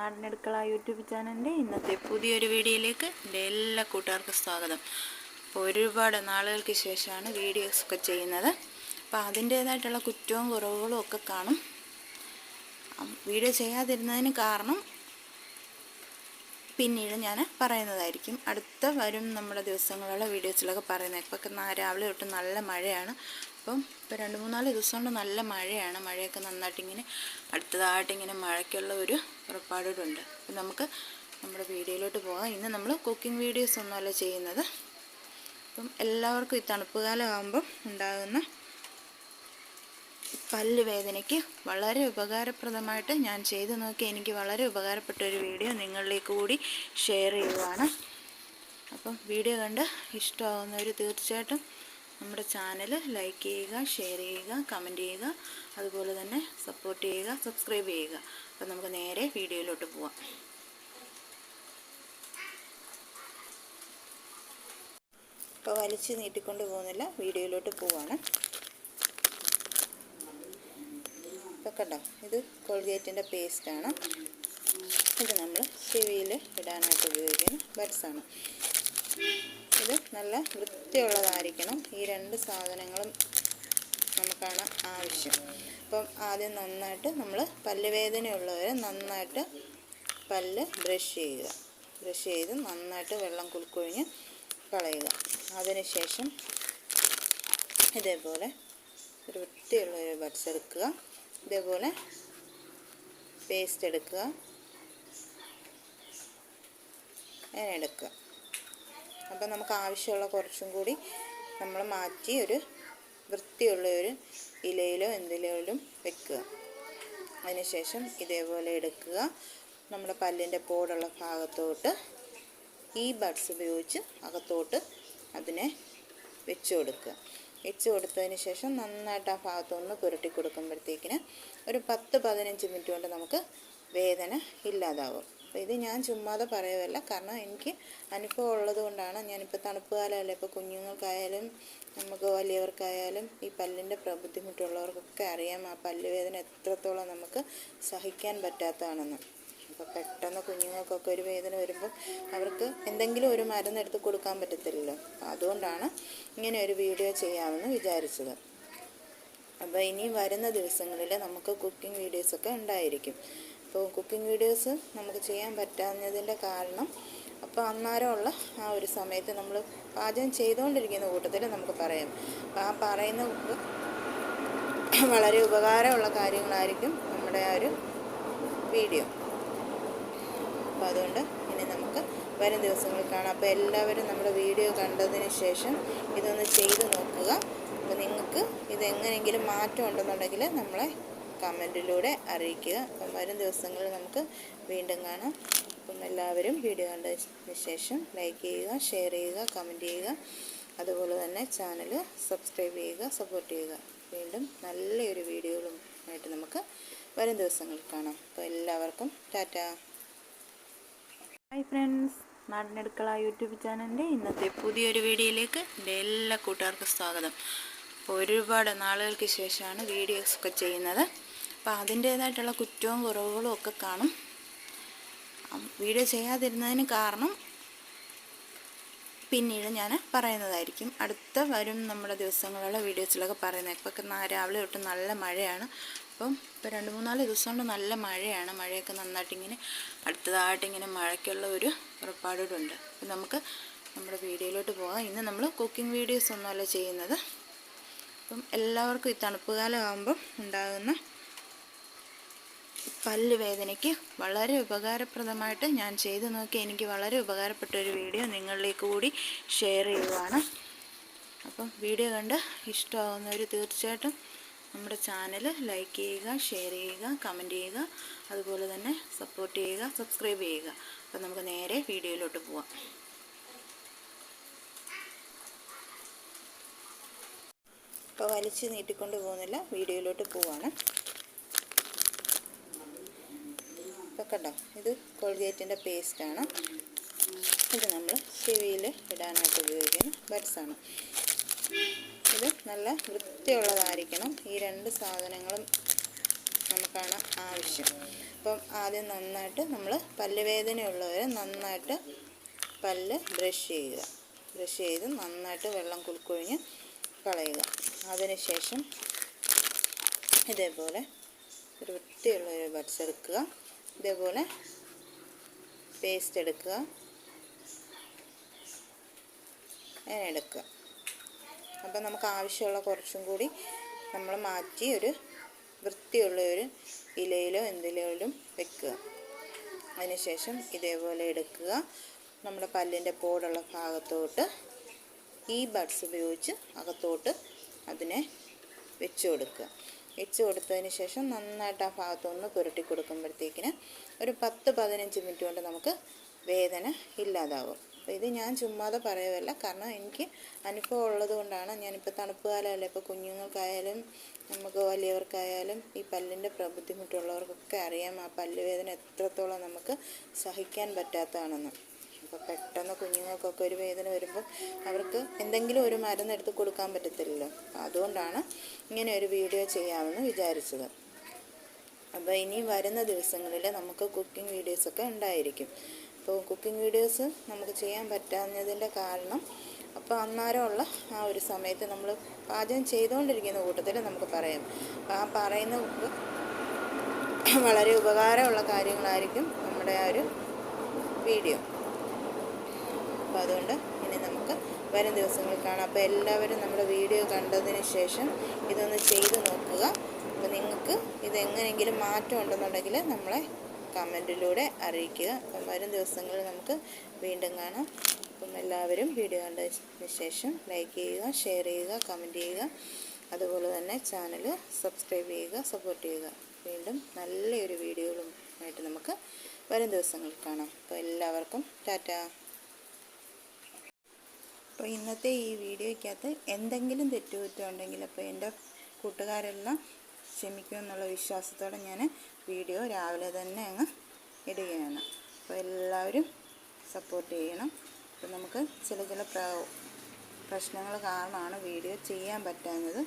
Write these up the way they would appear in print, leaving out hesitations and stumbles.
നാടിനടുക്കള YouTube ചാനലിൻ്റെ ഇന്നത്തെ പുതിയൊരു വീഡിയോയിലേക്ക് എൻ്റെ എല്ലാ കൂട്ടുകാർക്കും സ്വാഗതം. അപ്പോൾ ഒരുപാട് നാളുകൾക്ക് ശേഷമാണ് വീഡിയോസൊക്കെ ചെയ്യുന്നത്. അപ്പോൾ അതിൻ്റേതായിട്ടുള്ള കുറ്റവും കുറവുകളും ഒക്കെ കാണും. വീഡിയോ ചെയ്യാതിരുന്നതിന് കാരണം പിന്നീട് ഞാൻ പറയുന്നതായിരിക്കും. അടുത്ത വരും നമ്മുടെ ദിവസങ്ങളുള്ള വീഡിയോസിലൊക്കെ പറയുന്നത്. ഇപ്പോൾ രാവിലെ തൊട്ട് നല്ല മഴയാണ്. ഇപ്പോൾ 2-3 ദിവസം കൊണ്ട് നല്ല മഴയാണ്. മഴയൊക്കെ നന്നായിട്ടിങ്ങനെ അടുത്തതായിട്ടിങ്ങനെ മഴയ്ക്കുള്ള ഒരു പുറപ്പാടുണ്ട്. അപ്പം നമുക്ക് നമ്മുടെ വീഡിയോയിലോട്ട് പോകാം. ഇന്ന് നമ്മൾ കുക്കിംഗ് വീഡിയോസ് ഒന്നുമല്ല ചെയ്യുന്നത്. അപ്പം എല്ലാവർക്കും ഈ തണുപ്പ് കാലമാകുമ്പം ഉണ്ടാകുന്ന പല്ല് വേദനയ്ക്ക് വളരെ ഉപകാരപ്രദമായിട്ട് ഞാൻ ചെയ്തു നോക്കി എനിക്ക് വളരെ ഉപകാരപ്പെട്ട ഒരു വീഡിയോ നിങ്ങളിലേക്ക് കൂടി ഷെയർ ചെയ്യുവാണ്. അപ്പം വീഡിയോ കണ്ട് ഇഷ്ടമാകുന്നവർ തീർച്ചയായിട്ടും നമ്മുടെ ചാനൽ ലൈക്ക് ചെയ്യുക, ഷെയർ ചെയ്യുക, കമൻറ്റ് ചെയ്യുക, അതുപോലെ തന്നെ സപ്പോർട്ട് ചെയ്യുക, സബ്സ്ക്രൈബ് ചെയ്യുക. അപ്പം നമുക്ക് നേരെ വീഡിയോയിലോട്ട് പോവാം. ഇപ്പോൾ വലിച്ച് നീട്ടിക്കൊണ്ട് പോകുന്നില്ല, വീഡിയോയിലോട്ട് പോവാണ്. ഇപ്പോൾ കണ്ടോ, ഇത് കോൾഗേറ്റിൻ്റെ പേസ്റ്റാണ്. ഇത് നമ്മൾ ചെവിയിൽ ഇടാനായിട്ട് ഉപയോഗിക്കുന്ന ബഡ്സാണ്. ഇത് നല്ല വൃത്തിയുള്ളതായിരിക്കണം. ഈ 2 സാധനങ്ങളും നമുക്കാണ് ആവശ്യം. അപ്പം ആദ്യം നന്നായിട്ട് നമ്മൾ പല്ല് വേദനയുള്ളവർ നന്നായിട്ട് പല്ല് ബ്രഷ് ചെയ്യുക. ബ്രഷ് ചെയ്ത് നന്നായിട്ട് വെള്ളം കുലുക്കൊഴിഞ്ഞ് കളയുക. അതിനുശേഷം ഇതേപോലെ ഒരു വൃത്തിയുള്ളൊരു ബഡ്സ് എടുക്കുക. ഇതേപോലെ പേസ്റ്റ് എടുക്കുക, അങ്ങനെ എടുക്കുക. അപ്പം നമുക്ക് ആവശ്യമുള്ള കുറച്ചും കൂടി നമ്മൾ മാറ്റി ഒരു വൃത്തിയുള്ള ഒരു ഇലയിലോ എന്തിലും വെക്കുക. അതിനുശേഷം ഇതേപോലെ എടുക്കുക. നമ്മുടെ പല്ലിൻ്റെ പോടുള്ള ഭാഗത്തോട്ട് ഈ ബഡ്സ് ഉപയോഗിച്ച് അകത്തോട്ട് അതിനെ വെച്ച് കൊടുക്കുക. വെച്ച് കൊടുത്തതിന് ശേഷം നന്നായിട്ട് ആ ഭാഗത്തൊന്ന് പുരട്ടി കൊടുക്കുമ്പോഴത്തേക്കിന് ഒരു 10-15 മിനിറ്റ് കൊണ്ട് നമുക്ക് വേദന ഇല്ലാതാവും. അപ്പോൾ ഇത് ഞാൻ ചുമ്മാതെ പറയുമല്ല, കാരണം എനിക്ക് അനുഭവം ഉള്ളത് കൊണ്ടാണ്. ഞാനിപ്പോൾ തണുപ്പ് കാലമല്ല, ഇപ്പോൾ കുഞ്ഞുങ്ങൾക്കായാലും നമുക്ക് വലിയവർക്കായാലും ഈ പല്ലിൻ്റെ ബുദ്ധിമുട്ടുള്ളവർക്കൊക്കെ അറിയാം ആ പല്ല് വേദന എത്രത്തോളം നമുക്ക് സഹിക്കാൻ പറ്റാത്തതാണെന്ന്. അപ്പോൾ പെട്ടെന്ന് കുഞ്ഞുങ്ങൾക്കൊക്കെ ഒരു വേദന വരുമ്പോൾ അവർക്ക് എന്തെങ്കിലും ഒരു മരുന്നെടുത്ത് കൊടുക്കാൻ പറ്റത്തില്ലല്ലോ. അതുകൊണ്ടാണ് ഇങ്ങനെ ഒരു വീഡിയോ ചെയ്യാമെന്ന് വിചാരിച്ചത്. അപ്പോൾ ഇനി വരുന്ന ദിവസങ്ങളിൽ നമുക്ക് കുക്കിംഗ് വീഡിയോസൊക്കെ ഉണ്ടായിരിക്കും. അപ്പോൾ കുക്കിംഗ് വീഡിയോസ് നമുക്ക് ചെയ്യാൻ പറ്റാഞ്ഞതിൻ്റെ കാരണം അപ്പോൾ അന്നേരമുള്ള ആ ഒരു സമയത്ത് നമ്മൾ പാചകം ചെയ്തുകൊണ്ടിരിക്കുന്ന കൂട്ടത്തിൽ നമുക്ക് പറയാം. അപ്പോൾ ആ പറയുന്ന വളരെ ഉപകാരമുള്ള കാര്യങ്ങളായിരിക്കും നമ്മുടെ ആ ഒരു വീഡിയോ. അപ്പോൾ അതുകൊണ്ട് ഇനി നമുക്ക് വരും ദിവസങ്ങളിൽ കാണാം. അപ്പോൾ എല്ലാവരും നമ്മുടെ വീഡിയോ കണ്ടതിന് ശേഷം ഇതൊന്ന് ചെയ്ത് നോക്കുക. അപ്പോൾ നിങ്ങൾക്ക് ഇതെങ്ങനെയെങ്കിലും മാറ്റം ഉണ്ടെന്നുണ്ടെങ്കിൽ നമ്മളെ കമൻറ്റിലൂടെ അറിയിക്കുക. അപ്പം വരും ദിവസങ്ങളിൽ നമുക്ക് വീണ്ടും കാണാം. അപ്പം എല്ലാവരും വീഡിയോ കണ്ടതിന് ശേഷം ലൈക്ക് ചെയ്യുക, ഷെയർ ചെയ്യുക, കമൻറ്റ് ചെയ്യുക, അതുപോലെ തന്നെ ചാനൽ സബ്സ്ക്രൈബ് ചെയ്യുക, സപ്പോർട്ട് ചെയ്യുക. വീണ്ടും നല്ലൊരു വീഡിയോകളുമായിട്ട് നമുക്ക് വരും ദിവസങ്ങളിൽ കാണാം. അപ്പോൾ എല്ലാവർക്കും ടാറ്റാ. ഹായ് ഫ്രണ്ട്സ്, നാടിനടുക്കള യൂട്യൂബ് ചാനലിൻ്റെ ഇന്നത്തെ പുതിയൊരു വീഡിയോയിലേക്ക് എൻ്റെ എല്ലാ കൂട്ടുകാർക്കും സ്വാഗതം. അപ്പോൾ ഒരുപാട് നാളുകൾക്ക് ശേഷമാണ് വീഡിയോസൊക്കെ ചെയ്യുന്നത്. അപ്പോൾ അതിൻ്റേതായിട്ടുള്ള കുറ്റവും കുറവുകളും ഒക്കെ കാണും. വീഡിയോ ചെയ്യാതിരുന്നതിന് കാരണം പിന്നീട് ഞാൻ പറയുന്നതായിരിക്കും. അടുത്ത വരും നമ്മുടെ ദിവസങ്ങളുള്ള വീഡിയോസിലൊക്കെ പറയുന്നത്. ഇപ്പോൾ രാവിലെ തൊട്ട് നല്ല മഴയാണ്. ഇപ്പോൾ 2-3 ദിവസം കൊണ്ട് നല്ല മഴയാണ്. മഴയൊക്കെ നന്നായിട്ടിങ്ങനെ അടുത്തതായിട്ടിങ്ങനെ മഴയ്ക്കുള്ള ഒരു പുറപ്പാടുണ്ട്. അപ്പം നമുക്ക് നമ്മുടെ വീഡിയോയിലോട്ട് പോകാം. ഇന്ന് നമ്മൾ കുക്കിംഗ് വീഡിയോസ് ഒന്നുമല്ല ചെയ്യുന്നത്. അപ്പം എല്ലാവർക്കും ഈ തണുപ്പ് കാലമാകുമ്പം ഉണ്ടാകുന്ന പല്ല് വേദനയ്ക്ക് വളരെ ഉപകാരപ്രദമായിട്ട് ഞാൻ ചെയ്തു നോക്കി എനിക്ക് വളരെ ഉപകാരപ്പെട്ട ഒരു വീഡിയോ നിങ്ങളിലേക്ക് കൂടി ഷെയർ ചെയ്യുവാണ്. അപ്പം വീഡിയോ കണ്ട് ഇഷ്ടമാകുന്നവർ തീർച്ചയായിട്ടും നമ്മുടെ ചാനൽ ലൈക്ക് ചെയ്യുക, ഷെയർ ചെയ്യുക, കമൻറ്റ് ചെയ്യുക, അതുപോലെ തന്നെ സപ്പോർട്ട് ചെയ്യുക, സബ്സ്ക്രൈബ് ചെയ്യുക. അപ്പം നമുക്ക് നേരെ വീഡിയോയിലോട്ട് പോവാം. ഇപ്പോൾ വലിച്ച് നീട്ടിക്കൊണ്ട് പോകുന്നില്ല, വീഡിയോയിലോട്ട് പോവാണ്. ഇപ്പോൾ കണ്ടോ, ഇത് കോൾഗേറ്റിൻ്റെ പേസ്റ്റാണ്. ഇത് നമ്മൾ ചെവിയിൽ ഇടാനായിട്ട് ഉപയോഗിക്കുന്ന ബഡ്സാണ്. ഇത് നല്ല വൃത്തിയുള്ളതായിരിക്കണം. ഈ 2 സാധനങ്ങളും നമുക്കാണ് ആവശ്യം. അപ്പം ആദ്യം നന്നായിട്ട് നമ്മൾ പല്ലുവേദനയുള്ളവർ നന്നായിട്ട് പല്ല് ബ്രഷ് ചെയ്ത് നന്നായിട്ട് വെള്ളം കുലുക്കൊഴിഞ്ഞ് കളയുക. അതിനുശേഷം ഇതേപോലെ ഒരു വൃത്തിയുള്ള ഒരു ബഡ്സ് എടുക്കുക. ഇതേപോലെ പേസ്റ്റ് എടുക്കുക, അങ്ങനെ എടുക്കുക. അപ്പം നമുക്ക് ആവശ്യമുള്ള കുറച്ചും കൂടി നമ്മൾ മാറ്റി ഒരു വൃത്തിയുള്ള ഒരു ഇലയിലോ എന്തിലും വെക്കുക. അതിനുശേഷം ഇതേപോലെ എടുക്കുക. നമ്മുടെ പല്ലിൻ്റെ പോടുള്ള ഭാഗത്തോട്ട് ഈ ബഡ്സ് ഉപയോഗിച്ച് അകത്തോട്ട് അതിനെ വെച്ച് കൊടുത്തതിന് ശേഷം നന്നായിട്ട് ആ ഭാഗത്തൊന്ന് പുരട്ടി കൊടുക്കുമ്പോഴത്തേക്കിന് ഒരു 10-15 മിനിറ്റ് കൊണ്ട് നമുക്ക് വേദന ഇല്ലാതാവും. അപ്പോൾ ഇത് ഞാൻ ചുമ്മാതെ പറയുമല്ല, കാരണം എനിക്ക് അനുഭവം ഉള്ളത് കൊണ്ടാണ്. ഞാനിപ്പോൾ തണുപ്പ് കാലമല്ല, ഇപ്പോൾ കുഞ്ഞുങ്ങൾക്കായാലും നമുക്ക് വലിയവർക്കായാലും ഈ പല്ലിൻ്റെ ബുദ്ധിമുട്ടുള്ളവർക്കൊക്കെ അറിയാം ആ പല്ലുവേദന എത്രത്തോളം നമുക്ക് സഹിക്കാൻ പറ്റാത്തതാണെന്ന്. അപ്പോൾ പെട്ടെന്ന് കുഞ്ഞുങ്ങൾക്കൊക്കെ ഒരു വേദന വരുമ്പോൾ അവർക്ക് എന്തെങ്കിലും ഒരു മരുന്നെടുത്ത് കൊടുക്കാൻ പറ്റത്തില്ലല്ലോ. അതുകൊണ്ടാണ് ഇങ്ങനെ ഒരു വീഡിയോ ചെയ്യാമെന്ന് വിചാരിച്ചത്. അപ്പോൾ ഇനി വരുന്ന ദിവസങ്ങളിൽ നമുക്ക് കുക്കിംഗ് വീഡിയോസൊക്കെ ഉണ്ടായിരിക്കും. അപ്പോൾ കുക്കിംഗ് വീഡിയോസ് നമുക്ക് ചെയ്യാൻ പറ്റാഞ്ഞതിൻ്റെ കാരണം, അപ്പോൾ അന്നേരമുള്ള ആ ഒരു സമയത്ത് നമ്മൾ പാചകം ചെയ്തുകൊണ്ടിരിക്കുന്ന കൂട്ടത്തിൽ നമുക്ക് പറയാം. അപ്പോൾ ആ പറയുന്ന വളരെ ഉപകാരമുള്ള കാര്യങ്ങളായിരിക്കും നമ്മുടെ ആ ഒരു വീഡിയോ. അപ്പോൾ അതുകൊണ്ട് ഇനി നമുക്ക് വരും ദിവസങ്ങളിൽ കാണാം. അപ്പോൾ എല്ലാവരും നമ്മുടെ വീഡിയോ കണ്ടതിന് ശേഷം ഇതൊന്ന് ചെയ്ത് നോക്കുക. അപ്പോൾ നിങ്ങൾക്ക് ഇതെങ്ങനെയെങ്കിലും മാറ്റം ഉണ്ടെന്നുണ്ടെങ്കിൽ നമ്മളെ കമൻറ്റിലൂടെ അറിയിക്കുക. അപ്പം വരും ദിവസങ്ങളിൽ നമുക്ക് വീണ്ടും കാണാം. അപ്പം എല്ലാവരും വീഡിയോ കണ്ടതിന് ശേഷം ലൈക്ക് ചെയ്യുക, ഷെയർ ചെയ്യുക, കമൻറ്റ് ചെയ്യുക. അതുപോലെ തന്നെ ചാനൽ സബ്സ്ക്രൈബ് ചെയ്യുക, സപ്പോർട്ട് ചെയ്യുക. വീണ്ടും നല്ലൊരു വീഡിയോകളുമായിട്ട് നമുക്ക് വരും ദിവസങ്ങളിൽ കാണാം. അപ്പോൾ എല്ലാവർക്കും ടാറ്റാ. അപ്പോൾ ഇന്നത്തെ ഈ വീഡിയോയ്ക്കകത്ത് എന്തെങ്കിലും തെറ്റുകുറ്റം ഉണ്ടെങ്കിൽ അപ്പോൾ എൻ്റെ കൂട്ടുകാരെല്ലാം ക്ഷമിക്കുമെന്നുള്ള വിശ്വാസത്തോടെ ഞാൻ വീഡിയോ രാവിലെ തന്നെ അങ്ങ് ഇടുകയാണ്. അപ്പോൾ എല്ലാവരും സപ്പോർട്ട് ചെയ്യണം. അപ്പോൾ നമുക്ക് ചില പ്രശ്നങ്ങൾ കാരണമാണ് വീഡിയോ ചെയ്യാൻ പറ്റാഞ്ഞത്.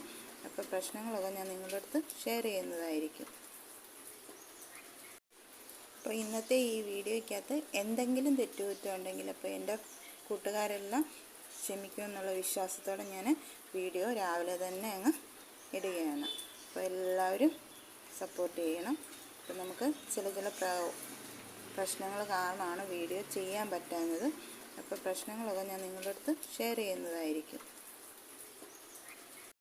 അപ്പോൾ പ്രശ്നങ്ങളൊക്കെ ഞാൻ നിങ്ങളുടെ അടുത്ത് ഷെയർ ചെയ്യുന്നതായിരിക്കും. അപ്പോൾ ഇന്നത്തെ ഈ വീഡിയോയ്ക്കകത്ത് എന്തെങ്കിലും തെറ്റുകുറ്റം ഉണ്ടെങ്കിൽ അപ്പോൾ എൻ്റെ കൂട്ടുകാരെല്ലാം ക്ഷമിക്കുമെന്നുള്ള വിശ്വാസത്തോടെ ഞാൻ വീഡിയോ രാവിലെ തന്നെ അങ്ങ് ഇടുകയാണ്. അപ്പോൾ എല്ലാവരും സപ്പോർട്ട് ചെയ്യണം. അപ്പോൾ നമുക്ക് ചില പ്രശ്നങ്ങൾ കാരണമാണ് വീഡിയോ ചെയ്യാൻ പറ്റാഞ്ഞത്. അപ്പോൾ പ്രശ്നങ്ങളൊക്കെ ഞാൻ നിങ്ങളുടെ അടുത്ത് ഷെയർ ചെയ്യുന്നതായിരിക്കും.